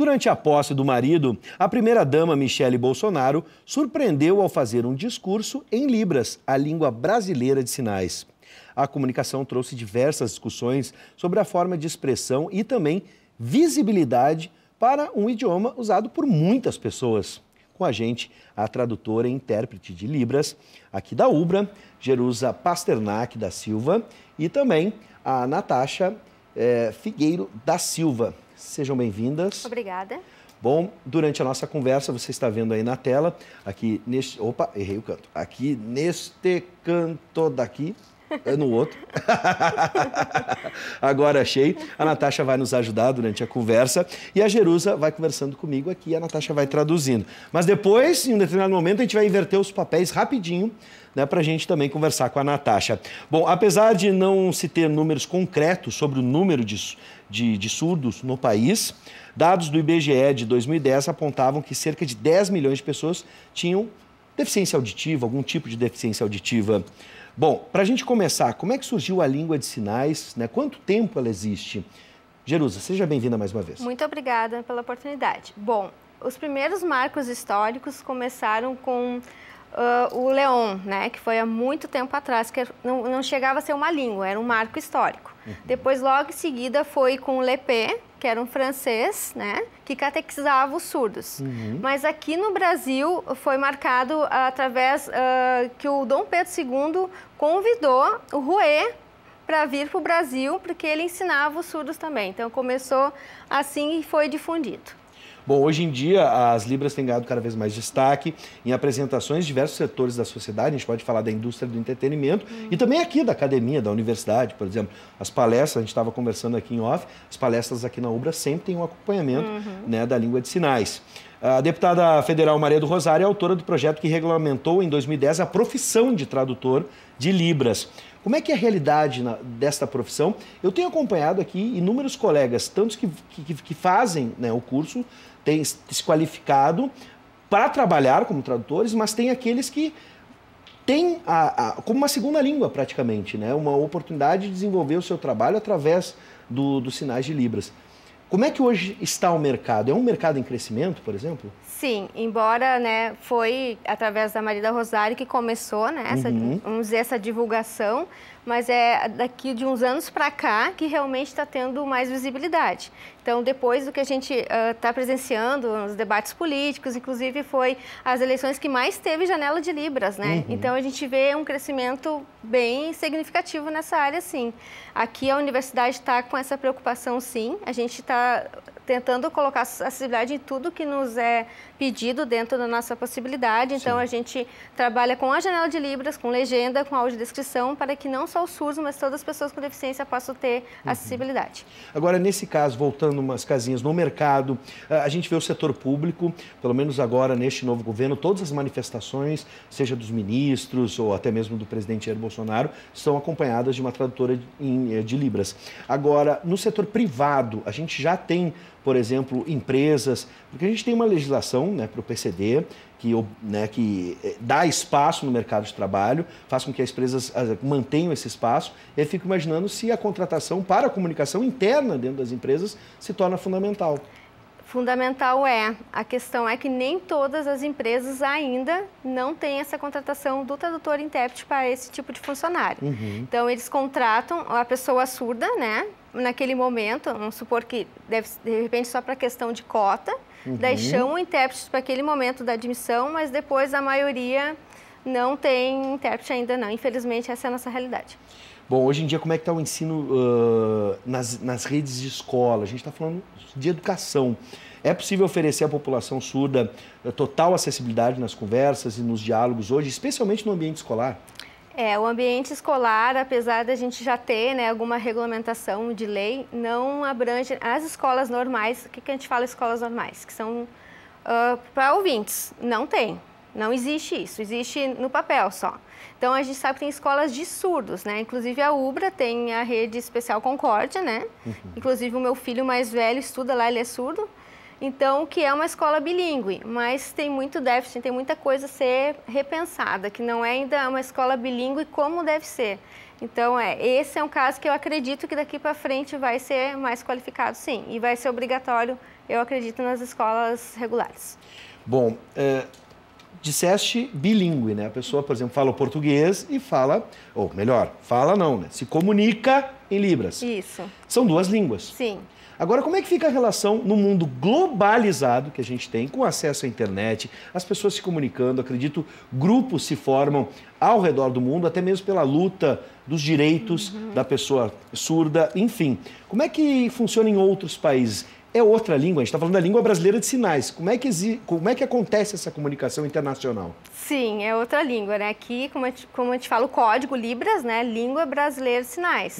Durante a posse do marido, a primeira-dama Michele Bolsonaro surpreendeu ao fazer um discurso em Libras, a língua brasileira de sinais. A comunicação trouxe diversas discussões sobre a forma de expressão e também visibilidade para um idioma usado por muitas pessoas. Com a gente, a tradutora e intérprete de Libras, aqui da UBRA, Jerusa Pasternak da Silva, e também a Natasha Figueiro da Silva. Sejam bem-vindas. Obrigada. Bom, durante a nossa conversa, você está vendo aí na tela, aqui neste... Opa, errei o canto. Aqui neste canto daqui, no outro. Agora achei. A Natasha vai nos ajudar durante a conversa e a Jerusa vai conversando comigo aqui e a Natasha vai traduzindo. Mas depois, em um determinado momento, a gente vai inverter os papéis rapidinho, né, para a gente também conversar com a Natasha. Bom, apesar de não se ter números concretos sobre o número de surdos no país, dados do IBGE de 2010 apontavam que cerca de 10 milhões de pessoas tinham deficiência auditiva, algum tipo de deficiência auditiva. Bom, para a gente começar, como é que surgiu a língua de sinais, né? Quanto tempo ela existe? Jerusa, seja bem-vinda mais uma vez. Muito obrigada pela oportunidade. Bom, os primeiros marcos históricos começaram com o Leon, né, que foi há muito tempo atrás, que não chegava a ser uma língua, era um marco histórico. Depois, logo em seguida, foi com o Lepé, que era um francês, né, que catequizava os surdos. Mas aqui no Brasil foi marcado através que o Dom Pedro II convidou o Rouet para vir para o Brasil, porque ele ensinava os surdos também. Então começou assim e foi difundido. Bom, hoje em dia as Libras têm ganhado cada vez mais destaque em apresentações de diversos setores da sociedade. A gente pode falar da indústria do entretenimento e também aqui da academia, da universidade, por exemplo. As palestras, a gente estava conversando aqui em off, as palestras aqui na UBRA sempre têm um acompanhamento né, da língua de sinais. A deputada federal Maria do Rosário é autora do projeto que regulamentou em 2010 a profissão de tradutor de Libras. Como é que é a realidade desta profissão? Eu tenho acompanhado aqui inúmeros colegas, tantos que fazem, né, o curso, têm se qualificado para trabalhar como tradutores, mas tem aqueles que têm como uma segunda língua praticamente, né, uma oportunidade de desenvolver o seu trabalho através dos sinais de Libras. Como é que hoje está o mercado? É um mercado em crescimento, por exemplo? Sim, embora, né, foi através da Maria da Rosário que começou, né, vamos dizer, essa divulgação, mas é daqui de uns anos para cá que realmente está tendo mais visibilidade. Então, depois do que a gente está presenciando, os debates políticos, inclusive foi as eleições que mais teve janela de Libras, né? Então, a gente vê um crescimento bem significativo nessa área, sim. Aqui a universidade está com essa preocupação, sim. A gente está tentando colocar acessibilidade em tudo que nos é pedido dentro da nossa possibilidade. Então, a gente trabalha com a janela de Libras, com legenda, com audiodescrição, para que não só os surdos, mas todas as pessoas com deficiência possam ter acessibilidade. Agora, nesse caso, voltando umas casinhas no mercado, a gente vê o setor público, pelo menos agora neste novo governo, todas as manifestações, seja dos ministros ou até mesmo do presidente Jair Bolsonaro, são acompanhadas de uma tradutora de Libras. Agora, no setor privado, a gente já tem, por exemplo, empresas, porque a gente tem uma legislação, né, para o PCD, que dá espaço no mercado de trabalho, faz com que as empresas mantenham esse espaço. E eu fico imaginando se a contratação para a comunicação interna dentro das empresas se torna fundamental. Fundamental é. A questão é que nem todas as empresas ainda não têm essa contratação do tradutor e intérprete para esse tipo de funcionário. Então, eles contratam a pessoa surda, né? Naquele momento, vamos supor que deve, de repente, só para questão de cota, daí chamam o intérprete para aquele momento da admissão, mas depois a maioria não tem intérprete ainda não. Infelizmente, essa é a nossa realidade. Bom, hoje em dia, como é que está o ensino nas redes de escola? A gente está falando de educação. É possível oferecer à população surda total acessibilidade nas conversas e nos diálogos hoje, especialmente no ambiente escolar? O ambiente escolar, apesar da gente já ter, né, alguma regulamentação de lei, não abrange as escolas normais. O que a gente fala escolas normais? Que são para ouvintes. Não tem. Não existe isso. Existe no papel só. Então, a gente sabe que tem escolas de surdos, né? Inclusive, a UBRA tem a rede especial Concórdia, né? Inclusive, o meu filho mais velho estuda lá, ele é surdo. Então, que é uma escola bilíngue, mas tem muito déficit, tem muita coisa a ser repensada, que não é ainda uma escola bilíngue como deve ser. Então, esse é um caso que eu acredito que daqui para frente vai ser mais qualificado, sim, e vai ser obrigatório eu acredito nas escolas regulares. Bom, disseste bilíngue, né? A pessoa, por exemplo, fala o português e fala, ou melhor, fala não, né? Se comunica em Libras. Isso. São duas línguas. Sim. Agora, como é que fica a relação no mundo globalizado que a gente tem, com acesso à internet, as pessoas se comunicando, acredito, grupos se formam ao redor do mundo, até mesmo pela luta dos direitos da pessoa surda, enfim. Como é que funciona em outros países? É outra língua, a gente está falando da língua brasileira de sinais. Como é que acontece essa comunicação internacional? Sim, é outra língua, né? Aqui, como a gente fala, o código Libras, né? Língua Brasileira de Sinais.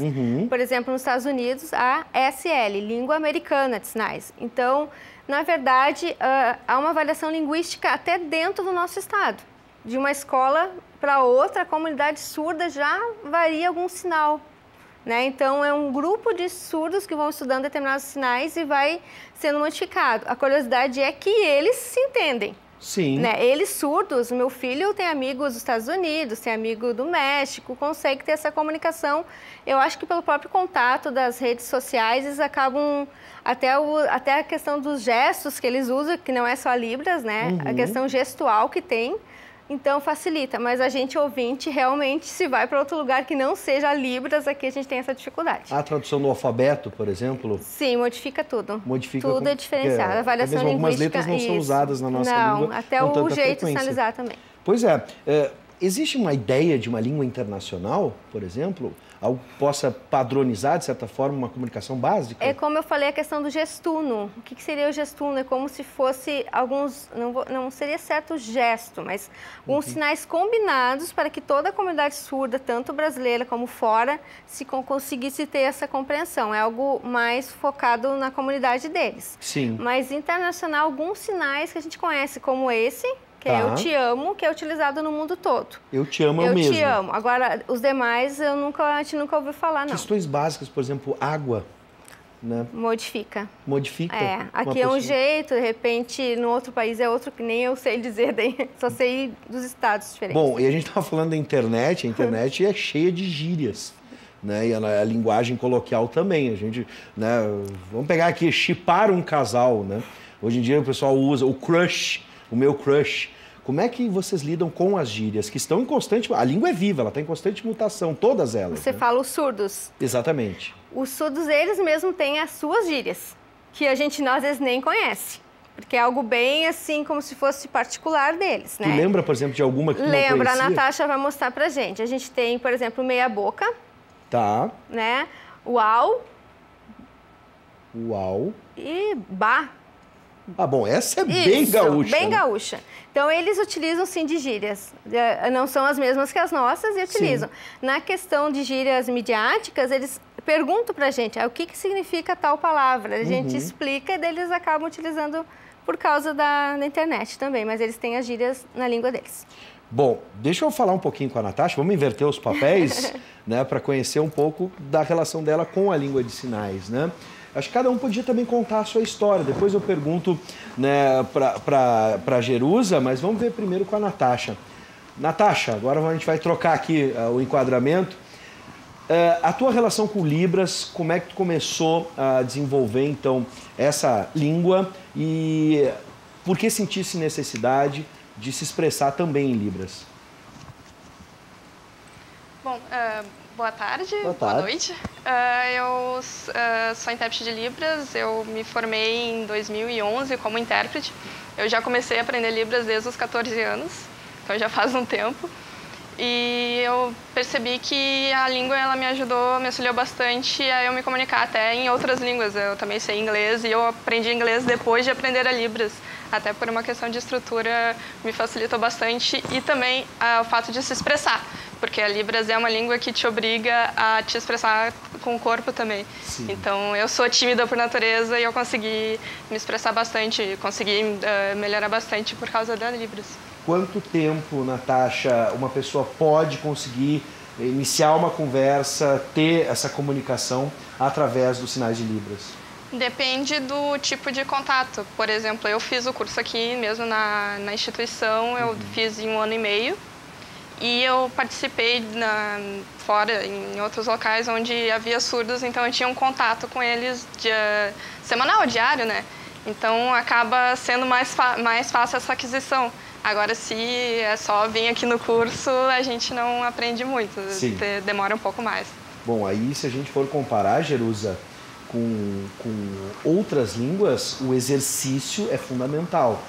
Por exemplo, nos Estados Unidos, a ESL, Língua Americana de Sinais. Então, na verdade, há uma variação linguística até dentro do nosso estado. De uma escola para outra, a comunidade surda já varia algum sinal. Né? Então, é um grupo de surdos que vão estudando determinados sinais e vai sendo modificado. A curiosidade é que eles se entendem. Sim. Né? Eles surdos, meu filho tem amigos dos Estados Unidos, tem amigo do México, consegue ter essa comunicação. Eu acho que pelo próprio contato das redes sociais, eles acabam... Até a questão dos gestos que eles usam, que não é só Libras, né? A questão gestual que tem. Então, facilita, mas a gente, ouvinte, realmente, se vai para outro lugar que não seja Libras, aqui a gente tem essa dificuldade. A tradução do alfabeto, por exemplo? Sim, modifica tudo. Modifica tudo é diferenciado. A variação linguística... Algumas letras não são usadas na nossa língua. Não, até o jeito de sinalizar também. Pois é. Existe uma ideia de uma língua internacional, por exemplo? Algo que possa padronizar, de certa forma, uma comunicação básica? É como eu falei, a questão do gestuno. O que seria o gestuno? É como se fosse alguns... Não seria certo o gesto, mas alguns sinais combinados para que toda a comunidade surda, tanto brasileira como fora, conseguisse ter essa compreensão. É algo mais focado na comunidade deles. Sim. Mas internacional, alguns sinais que a gente conhece, como esse... que é Eu Te Amo, que é utilizado no mundo todo. Eu te amo mesmo. Eu te amo. Agora, os demais, a gente nunca ouviu falar, não. Questões básicas, por exemplo, água, né? Modifica. Modifica? É, aqui é um jeito, de repente, no outro país é outro, que nem eu sei dizer, daí, só sei dos estados diferentes. Bom, e a gente estava falando da internet, a internet é cheia de gírias. Né? E a linguagem coloquial também. A gente, né? Vamos pegar aqui, chipar um casal, né? Hoje em dia o pessoal usa o crush, o meu crush. Como é que vocês lidam com as gírias que estão em constante... A língua é viva, ela está em constante mutação, todas elas. Você fala os surdos. Exatamente. Os surdos, eles mesmos têm as suas gírias, que a gente, às vezes, nem conhece. Porque é algo bem, assim, como se fosse particular deles, né? Tu lembra, por exemplo, de alguma que tu não conhecia? Lembra, a Natasha vai mostrar pra gente. A gente tem, por exemplo, meia boca. Tá. Né? Uau. Uau. E bah. Ah, bom, essa é bem gaúcha. Bem gaúcha. Então, eles utilizam, sim, de gírias. Não são as mesmas que as nossas e utilizam. Sim. Na questão de gírias midiáticas, eles perguntam pra gente o que significa tal palavra. A gente explica e daí eles acabam utilizando por causa da internet também. Mas eles têm as gírias na língua deles. Bom, deixa eu falar um pouquinho com a Natasha. Vamos inverter os papéis, né, para conhecer um pouco da relação dela com a língua de sinais, né? Acho que cada um podia também contar a sua história. Depois eu pergunto, né, para Jerusa, mas vamos ver primeiro com a Natasha. Natasha, agora a gente vai trocar aqui o enquadramento. A tua relação com Libras, como é que tu começou a desenvolver, então, essa língua e por que sentisse necessidade de se expressar também em Libras? Bom, boa tarde, boa noite. Eu sou intérprete de Libras, eu me formei em 2011 como intérprete. Eu já comecei a aprender Libras desde os 14 anos, então já faz um tempo. E eu percebi que a língua ela me auxiliou bastante a eu me comunicar até em outras línguas. Eu também sei inglês e eu aprendi inglês depois de aprender a Libras. Até por uma questão de estrutura me facilitou bastante e também o fato de se expressar, porque a Libras é uma língua que te obriga a te expressar com o corpo também. Sim. Então, eu sou tímida por natureza e eu consegui me expressar bastante, consegui melhorar bastante por causa da Libras. Quanto tempo, Natasha, uma pessoa pode conseguir iniciar uma conversa, ter essa comunicação através dos sinais de Libras? Depende do tipo de contato. Por exemplo, eu fiz o curso aqui mesmo na instituição, eu fiz em 1 ano e meio. E eu participei fora, em outros locais onde havia surdos, então eu tinha um contato com eles semanal, diário, né? Então, acaba sendo mais fácil essa aquisição. Agora, se é só vir aqui no curso, a gente não aprende muito, demora um pouco mais. Bom, aí se a gente for comparar, Jerusa, com outras línguas, o exercício é fundamental,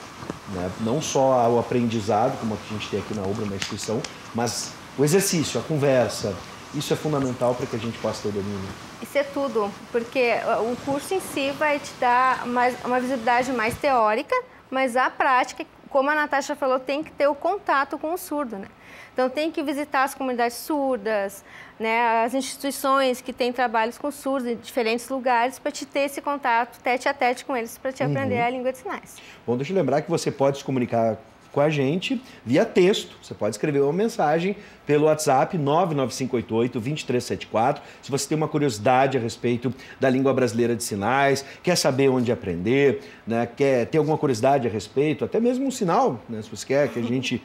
né? Não só o aprendizado, como a gente tem aqui na UBRA, na instituição, mas o exercício, a conversa, isso é fundamental para que a gente possa ter o domínio. Isso é tudo, porque o curso em si vai te dar uma visibilidade mais teórica, mas a prática, como a Natasha falou, tem que ter o contato com o surdo, né? Então, tem que visitar as comunidades surdas, né, as instituições que têm trabalhos com surdos em diferentes lugares para te ter esse contato tete a tete com eles, para te aprender a língua de sinais. Bom, deixa eu lembrar que você pode se comunicar com a gente via texto. Você pode escrever uma mensagem pelo WhatsApp 99588-2374. Se você tem uma curiosidade a respeito da língua brasileira de sinais, quer saber onde aprender, né, quer ter alguma curiosidade a respeito, até mesmo um sinal, né, se você quer que a gente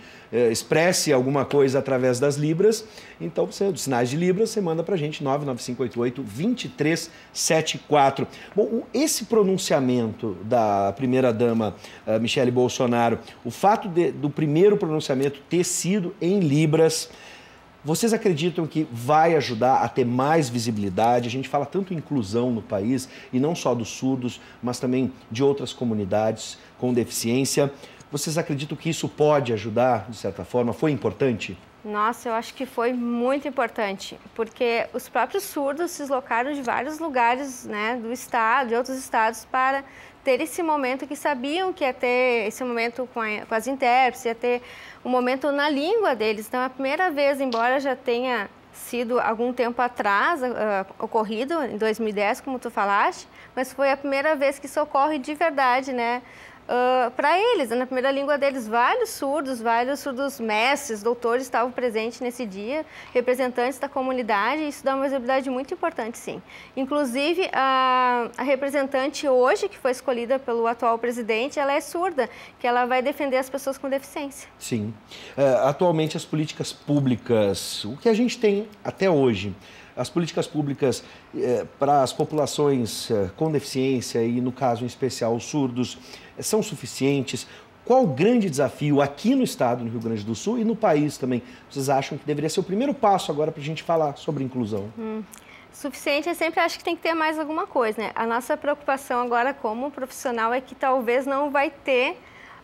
expresse alguma coisa através das Libras, então você, dos sinais de Libras, você manda para a gente 99588-2374. Bom, esse pronunciamento da primeira-dama Michele Bolsonaro, o fato do primeiro pronunciamento ter sido em Libras, vocês acreditam que vai ajudar a ter mais visibilidade? A gente fala tanto em inclusão no país, e não só dos surdos, mas também de outras comunidades com deficiência. Vocês acreditam que isso pode ajudar, de certa forma? Foi importante? Nossa, eu acho que foi muito importante, porque os próprios surdos se deslocaram de vários lugares, né, do estado, de outros estados, para ter esse momento, que sabiam que ia ter esse momento com as intérpretes, ia ter um momento na língua deles. Então, a primeira vez, embora já tenha sido algum tempo atrás, ocorrido em 2010, como tu falaste, mas foi a primeira vez que isso ocorre de verdade, né? Para eles, na primeira língua deles, vários surdos mestres, doutores estavam presentes nesse dia, representantes da comunidade, e isso dá uma visibilidade muito importante, sim. Inclusive, a representante hoje, que foi escolhida pelo atual presidente, ela é surda, que ela vai defender as pessoas com deficiência. Sim. Atualmente, as políticas públicas, o que a gente tem até hoje, as políticas públicas para as populações com deficiência e, no caso em especial, os surdos, são suficientes? Qual o grande desafio aqui no estado, no Rio Grande do Sul, e no país também? Vocês acham que deveria ser o primeiro passo agora para a gente falar sobre inclusão? Suficiente, eu sempre acho que tem que ter mais alguma coisa, né? A nossa preocupação agora como profissional é que talvez não vai ter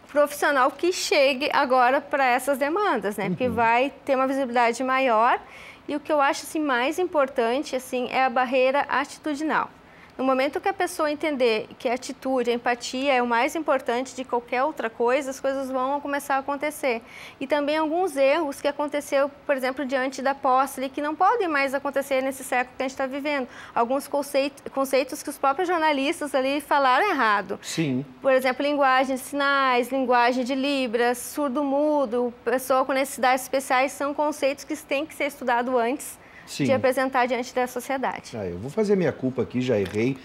profissional que chegue agora para essas demandas, né? Porque vai ter uma visibilidade maior. E o que eu acho assim, mais importante assim, é a barreira atitudinal. No momento que a pessoa entender que a atitude, a empatia é o mais importante de qualquer outra coisa, as coisas vão começar a acontecer. E também alguns erros que aconteceu, por exemplo, diante da posse, que não podem mais acontecer nesse século que a gente está vivendo. Alguns conceitos que os próprios jornalistas ali falaram errado. Sim. Por exemplo, linguagem de sinais, linguagem de Libras, surdo-mudo, pessoa com necessidades especiais, são conceitos que têm que ser estudados antes. Sim. De apresentar diante da sociedade. Eu vou fazer minha culpa aqui, já errei.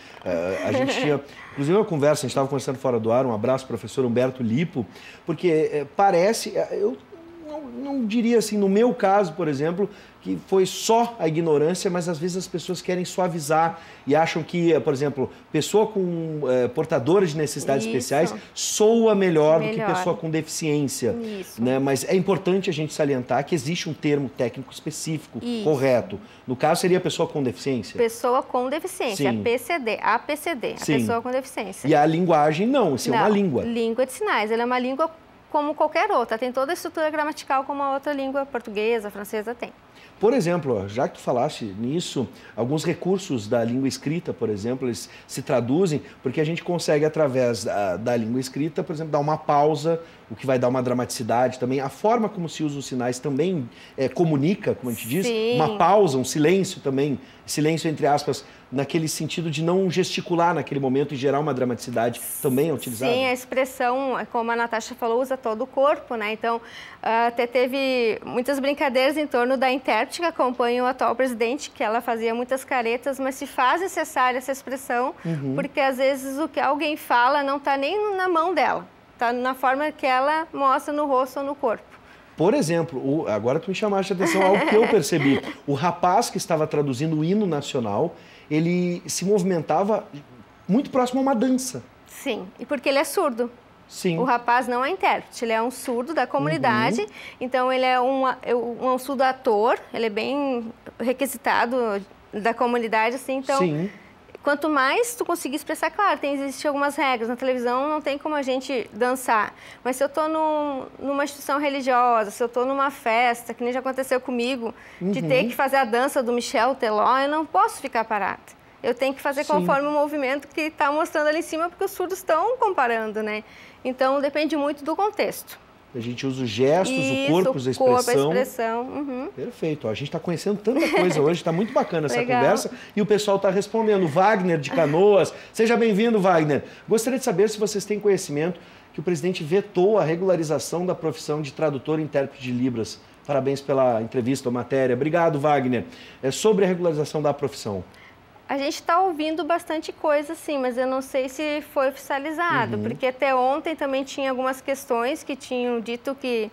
A gente tinha, inclusive, uma conversa, a gente estava conversando fora do ar, um abraço, professor Humberto Lipo, porque parece, eu não diria assim, no meu caso, por exemplo, que foi só a ignorância, mas às vezes as pessoas querem suavizar e acham que, por exemplo, pessoa com portadora de necessidades especiais soa melhor do que pessoa com deficiência. Né? Mas é importante a gente salientar que existe um termo técnico específico, correto. No caso, seria pessoa com deficiência? Pessoa com deficiência, APCD, a pessoa com deficiência. E a linguagem não, isso é uma língua. Língua de sinais, ela é uma língua como qualquer outra, tem toda a estrutura gramatical como a outra língua portuguesa, francesa tem. Por exemplo, já que tu falaste nisso, alguns recursos da língua escrita, por exemplo, eles se traduzem porque a gente consegue, através da língua escrita, por exemplo, dar uma pausa, o que vai dar uma dramaticidade também. A forma como se usa os sinais também comunica, como a gente diz, uma pausa, um silêncio também, silêncio entre aspas, naquele sentido de não gesticular naquele momento e gerar uma dramaticidade também é utilizada? Sim, a expressão, como a Natasha falou, usa todo o corpo, né? Então, até teve muitas brincadeiras em torno da intérprete que acompanha o atual presidente, que ela fazia muitas caretas, mas se faz necessária essa expressão, porque às vezes o que alguém fala não está nem na mão dela, está na forma que ela mostra no rosto ou no corpo. Por exemplo, agora tu me chamaste a atenção ao que eu percebi. O rapaz que estava traduzindo o hino nacional, ele se movimentava muito próximo a uma dança. Sim, e porque ele é surdo. Sim. O rapaz não é intérprete, ele é um surdo da comunidade, então ele é um surdo ator, ele é bem requisitado da comunidade, assim, então... Sim. Quanto mais tu conseguir expressar, claro, existem algumas regras. Na televisão não tem como a gente dançar. Mas se eu estou numa instituição religiosa, se eu estou numa festa, que nem já aconteceu comigo, de ter que fazer a dança do Michel Teló, eu não posso ficar parada. Eu tenho que fazer conforme o movimento que está mostrando ali em cima, porque os surdos estão comparando, né? Então, depende muito do contexto. A gente usa os gestos, o corpo, a expressão. Corpo, a expressão. Perfeito. A gente está conhecendo tanta coisa hoje, está muito bacana essa conversa e o pessoal está respondendo. Wagner de Canoas, seja bem-vindo, Wagner. Gostaria de saber se vocês têm conhecimento que o presidente vetou a regularização da profissão de tradutor e intérprete de Libras. Parabéns pela entrevista ou matéria. Obrigado, Wagner. É sobre a regularização da profissão. A gente está ouvindo bastante coisa, sim, mas eu não sei se foi oficializado, porque até ontem também tinha algumas questões que tinham dito que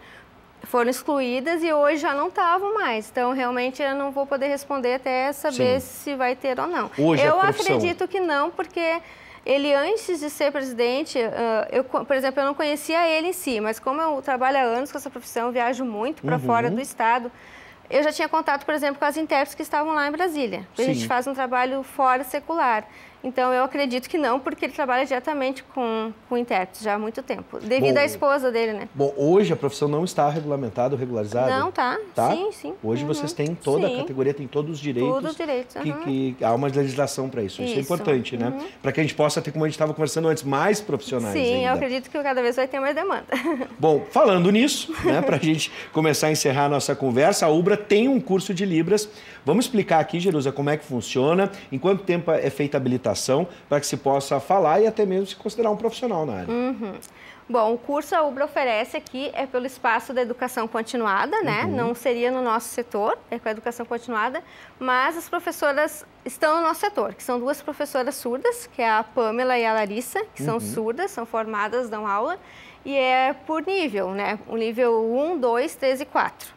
foram excluídas e hoje já não estavam mais. Então, realmente, eu não vou poder responder até saber se vai ter ou não. Hoje, eu acredito que não, porque ele, antes de ser presidente, por exemplo, eu não conhecia ele em si, mas como eu trabalho há anos com essa profissão, viajo muito para fora do estado, eu já tinha contato, por exemplo, com as intérpretes que estavam lá em Brasília. A gente faz um trabalho fora secular. Então, eu acredito que não, porque ele trabalha diretamente com intérpretes já há muito tempo. Devido à esposa dele, né? Bom, hoje a profissão não está regulamentada ou regularizada? Não, tá. Sim, sim. Hoje vocês têm toda a categoria, tem todos os direitos. Todos os direitos. Que há uma legislação para isso. Isso é importante, né? Para que a gente possa ter, como a gente estava conversando antes, mais profissionais ainda. Eu acredito que cada vez vai ter mais demanda. Bom, falando nisso, né, para a gente começar a encerrar a nossa conversa, a UBRA tem um curso de Libras. Vamos explicar aqui, Jerusa, como é que funciona, em quanto tempo é feita a habilitação, para que se possa falar e até mesmo se considerar um profissional na área. Bom, o curso a UBRA oferece aqui é pelo espaço da educação continuada, né? Não seria no nosso setor, é com a educação continuada, mas as professoras estão no nosso setor, que são duas professoras surdas, que é a Pamela e a Larissa, que são surdas, são formadas, dão aula, e é por nível, né? O nível 1, 2, 3 e 4.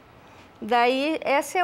Daí, esses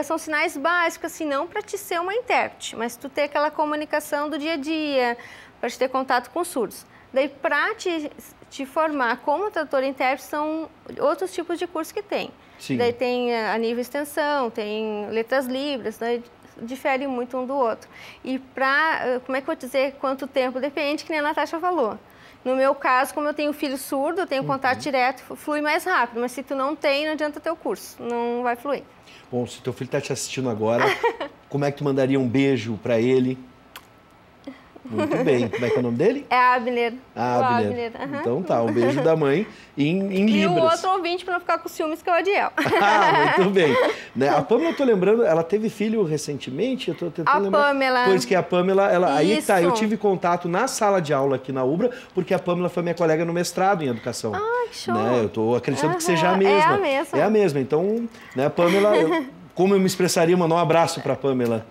são sinais básicos, assim, não para te ser uma intérprete, mas tu ter aquela comunicação do dia a dia, para te ter contato com surdos. Daí, para te formar como tradutor e intérprete, são outros tipos de curso que tem. Daí tem a nível extensão, tem letras libras, daí difere muito um do outro. E para, como é que eu vou dizer quanto tempo? Depende, que nem a Natasha falou. No meu caso, como eu tenho filho surdo, eu tenho contato direto, flui mais rápido. Mas se tu não tem, não adianta ter o curso, não vai fluir. Bom, se teu filho está te assistindo agora, como é que tu mandaria um beijo para ele? Muito bem. Como é que é o nome dele? É Abner. Abner. Então tá, um beijo da mãe em Libras. E o outro ouvinte, para não ficar com ciúmes, que é o Adiel. Muito bem. Né? A Pamela, eu tô lembrando, ela teve filho recentemente? Eu tô tentando lembrar. Pamela. Pois que a Pamela, aí tá, eu tive contato na sala de aula aqui na UBRA, porque a Pamela foi minha colega no mestrado em educação. Ah, que show. Né? Eu tô acreditando que seja a mesma. É a mesma. É a mesma. Então, né, a Pamela, como eu me expressaria, mandar um abraço para a Pamela.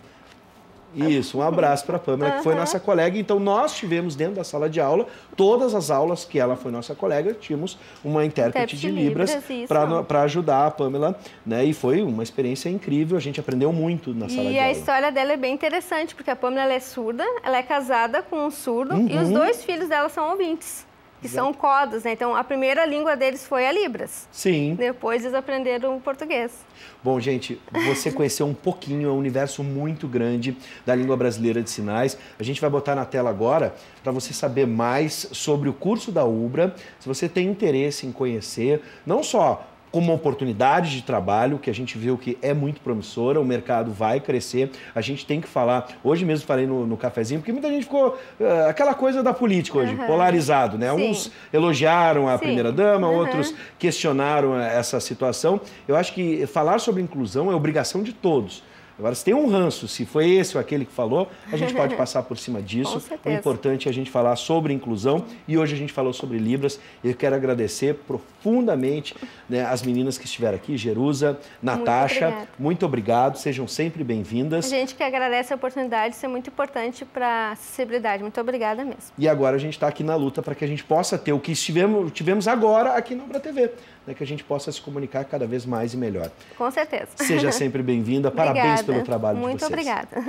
Isso, um abraço para a Pamela, que foi nossa colega. Então, nós tivemos dentro da sala de aula, todas as aulas que ela foi nossa colega, tínhamos uma intérprete de Libras para ajudar a Pamela, né? E foi uma experiência incrível, a gente aprendeu muito na sala de aula. E a história dela é bem interessante, porque a Pamela ela é surda, ela é casada com um surdo e os dois filhos dela são ouvintes. Que são codas, né? Então, a primeira língua deles foi a Libras. Sim. Depois eles aprenderam o português. Bom, gente, você conheceu um pouquinho, é um universo muito grande da língua brasileira de sinais. A gente vai botar na tela agora para você saber mais sobre o curso da UBRA. Se você tem interesse em conhecer, não só como uma oportunidade de trabalho, que a gente viu que é muito promissora, o mercado vai crescer, a gente tem que falar, hoje mesmo falei no cafezinho, porque muita gente ficou, aquela coisa da política hoje, polarizado, né? Uns elogiaram a primeira-dama, outros questionaram essa situação. Eu acho que falar sobre inclusão é obrigação de todos. Agora, se tem um ranço, se foi esse ou aquele que falou, a gente pode passar por cima disso. O importante é a gente falar sobre inclusão e hoje a gente falou sobre Libras. Eu quero agradecer profundamente, né, as meninas que estiveram aqui, Jerusa, Natasha. Muito obrigado, sejam sempre bem-vindas. A gente que agradece a oportunidade, isso é muito importante para a acessibilidade. Muito obrigada mesmo. E agora a gente está aqui na luta para que a gente possa ter o que tivemos agora aqui na UBRA TV. Né, que a gente possa se comunicar cada vez mais e melhor. Com certeza. Seja sempre bem-vinda. Parabéns pelo trabalho de vocês. Muito obrigada.